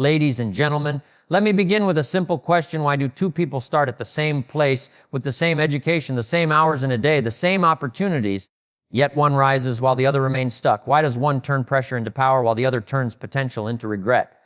Ladies and gentlemen, let me begin with a simple question. Why do two people start at the same place with the same education, the same hours in a day, the same opportunities, yet one rises while the other remains stuck? Why does one turn pressure into power while the other turns potential into regret?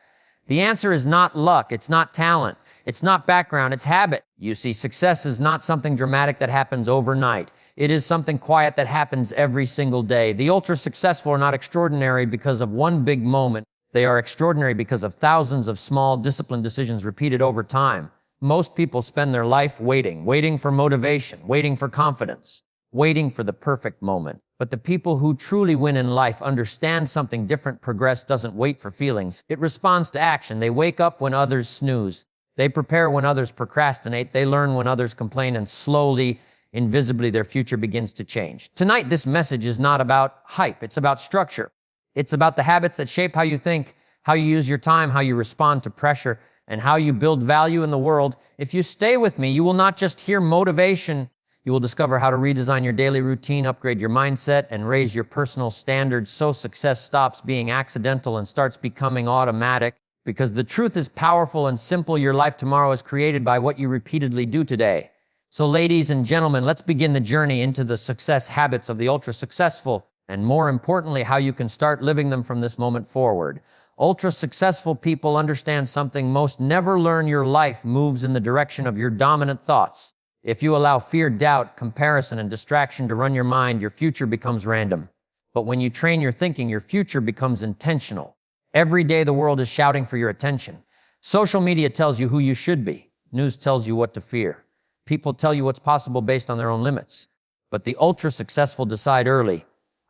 The answer is not luck, it's not talent, it's not background, it's habit. You see, success is not something dramatic that happens overnight. It is something quiet that happens every single day. The ultra-successful are not extraordinary because of one big moment. They are extraordinary because of thousands of small, disciplined decisions repeated over time. Most people spend their life waiting for motivation, waiting for confidence, waiting for the perfect moment. But the people who truly win in life understand something different. Progress doesn't wait for feelings. It responds to action. They wake up when others snooze. They prepare when others procrastinate. They learn when others complain, and slowly, invisibly, their future begins to change. Tonight, this message is not about hype. It's about structure. It's about the habits that shape how you think, how you use your time, how you respond to pressure, and how you build value in the world. If you stay with me, you will not just hear motivation. You will discover how to redesign your daily routine, upgrade your mindset, and raise your personal standards so success stops being accidental and starts becoming automatic. Because the truth is powerful and simple. Your life tomorrow is created by what you repeatedly do today. So ladies and gentlemen, let's begin the journey into the success habits of the ultra-successful, and more importantly, how you can start living them from this moment forward. Ultra-successful people understand something most never learn. Your life moves in the direction of your dominant thoughts. If you allow fear, doubt, comparison, and distraction to run your mind, your future becomes random. But when you train your thinking, your future becomes intentional. Every day the world is shouting for your attention. Social media tells you who you should be. News tells you what to fear. People tell you what's possible based on their own limits. But the ultra-successful decide early.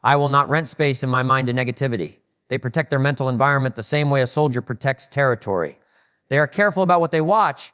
I will not rent space in my mind to negativity. They protect their mental environment the same way a soldier protects territory. They are careful about what they watch,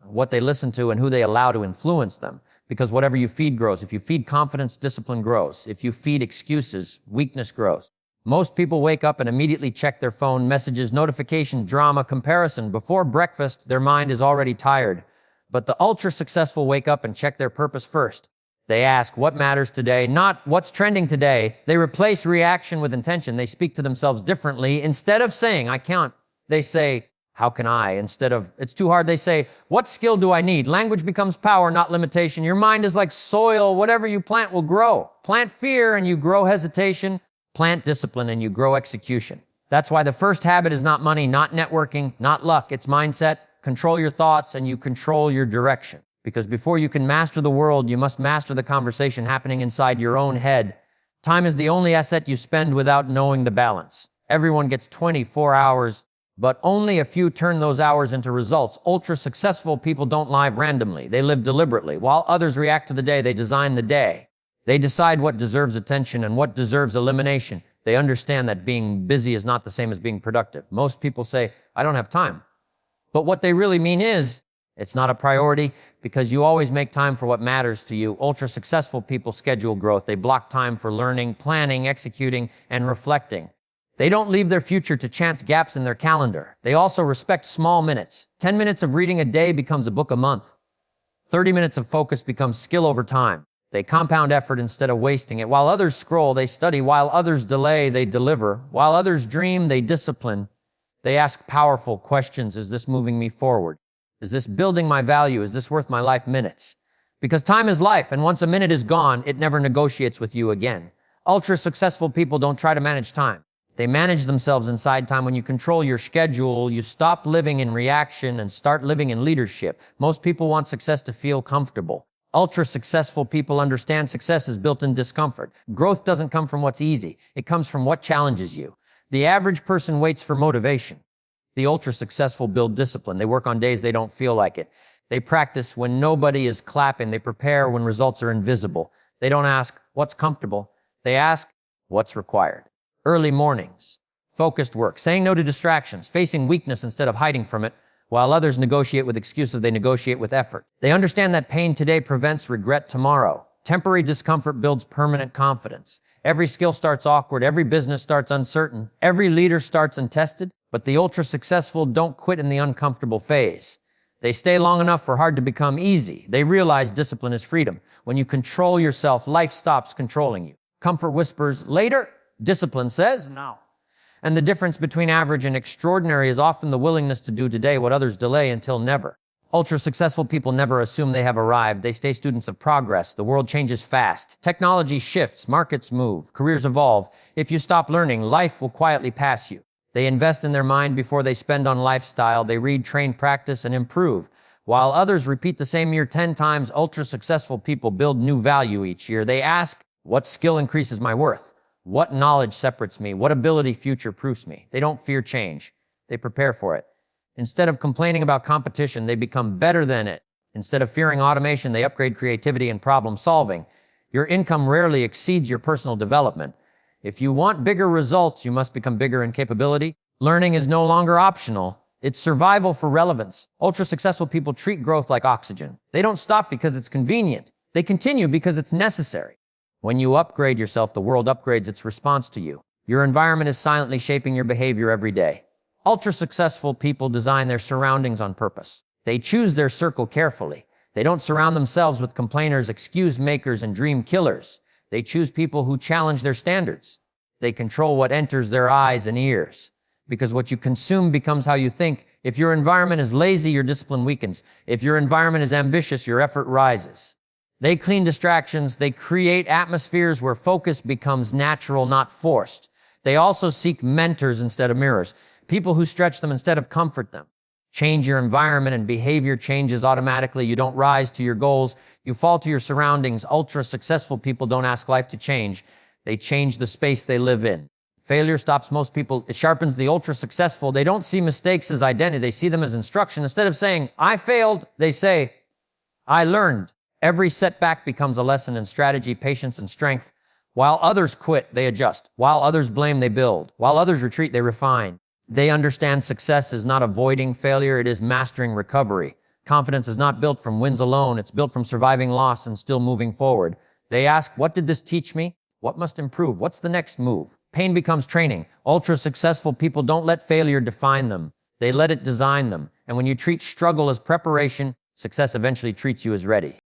what they listen to, and who they allow to influence them. Because whatever you feed grows. If you feed confidence, discipline grows. If you feed excuses, weakness grows. Most people wake up and immediately check their phone, messages, notification, drama, comparison. Before breakfast, their mind is already tired. But the ultra-successful wake up and check their purpose first. They ask, what matters today? Not what's trending today. They replace reaction with intention. They speak to themselves differently. Instead of saying, I can't, they say, how can I? Instead of, it's too hard, they say, what skill do I need? Language becomes power, not limitation. Your mind is like soil. Whatever you plant will grow. Plant fear and you grow hesitation. Plant discipline and you grow execution. That's why the first habit is not money, not networking, not luck. It's mindset. Control your thoughts and you control your direction. Because before you can master the world, you must master the conversation happening inside your own head. Time is the only asset you spend without knowing the balance. Everyone gets 24 hours, but only a few turn those hours into results. Ultra-successful people don't live randomly. They live deliberately. While others react to the day, they design the day. They decide what deserves attention and what deserves elimination. They understand that being busy is not the same as being productive. Most people say, I don't have time. But what they really mean is, it's not a priority because you always make time for what matters to you. Ultra-successful people schedule growth. They block time for learning, planning, executing, and reflecting. They don't leave their future to chance gaps in their calendar. They also respect small minutes. 10 minutes of reading a day becomes a book a month. 30 minutes of focus becomes skill over time. They compound effort instead of wasting it. While others scroll, they study. While others delay, they deliver. While others dream, they discipline. They ask powerful questions. Is this moving me forward? Is this building my value? Is this worth my life minutes? Because time is life, and once a minute is gone, it never negotiates with you again. Ultra-successful people don't try to manage time. They manage themselves inside time. When you control your schedule, you stop living in reaction and start living in leadership. Most people want success to feel comfortable. Ultra-successful people understand success is built in discomfort. Growth doesn't come from what's easy. It comes from what challenges you. The average person waits for motivation. The ultra-successful build discipline. They work on days they don't feel like it. They practice when nobody is clapping. They prepare when results are invisible. They don't ask, what's comfortable? They ask, what's required? Early mornings, focused work, saying no to distractions, facing weakness instead of hiding from it. While others negotiate with excuses, they negotiate with effort. They understand that pain today prevents regret tomorrow. Temporary discomfort builds permanent confidence. Every skill starts awkward. Every business starts uncertain. Every leader starts untested. But the ultra-successful don't quit in the uncomfortable phase. They stay long enough for hard to become easy. They realize discipline is freedom. When you control yourself, life stops controlling you. Comfort whispers, later. Discipline says, now. And the difference between average and extraordinary is often the willingness to do today what others delay until never. Ultra-successful people never assume they have arrived. They stay students of progress. The world changes fast. Technology shifts, markets move, careers evolve. If you stop learning, life will quietly pass you. They invest in their mind before they spend on lifestyle. They read, train, practice, and improve. While others repeat the same year 10 times, ultra-successful people build new value each year. They ask, what skill increases my worth? What knowledge separates me? What ability future-proofs me? They don't fear change. They prepare for it. Instead of complaining about competition, they become better than it. Instead of fearing automation, they upgrade creativity and problem solving. Your income rarely exceeds your personal development. If you want bigger results, you must become bigger in capability. Learning is no longer optional. It's survival for relevance. Ultra-successful people treat growth like oxygen. They don't stop because it's convenient. They continue because it's necessary. When you upgrade yourself, the world upgrades its response to you. Your environment is silently shaping your behavior every day. Ultra-successful people design their surroundings on purpose. They choose their circle carefully. They don't surround themselves with complainers, excuse makers, and dream killers. They choose people who challenge their standards. They control what enters their eyes and ears. Because what you consume becomes how you think. If your environment is lazy, your discipline weakens. If your environment is ambitious, your effort rises. They clean distractions. They create atmospheres where focus becomes natural, not forced. They also seek mentors instead of mirrors. People who stretch them instead of comfort them. Change your environment and behavior changes automatically. You don't rise to your goals. You fall to your surroundings. Ultra-successful people don't ask life to change. They change the space they live in. Failure stops most people. It sharpens the ultra-successful. They don't see mistakes as identity. They see them as instruction. Instead of saying, I failed, they say, I learned. Every setback becomes a lesson in strategy, patience, and strength. While others quit, they adjust. While others blame, they build. While others retreat, they refine. They understand success is not avoiding failure, it is mastering recovery. Confidence is not built from wins alone, it's built from surviving loss and still moving forward. They ask, what did this teach me? What must improve? What's the next move? Pain becomes training. Ultra-successful people don't let failure define them. They let it design them. And when you treat struggle as preparation, success eventually treats you as ready.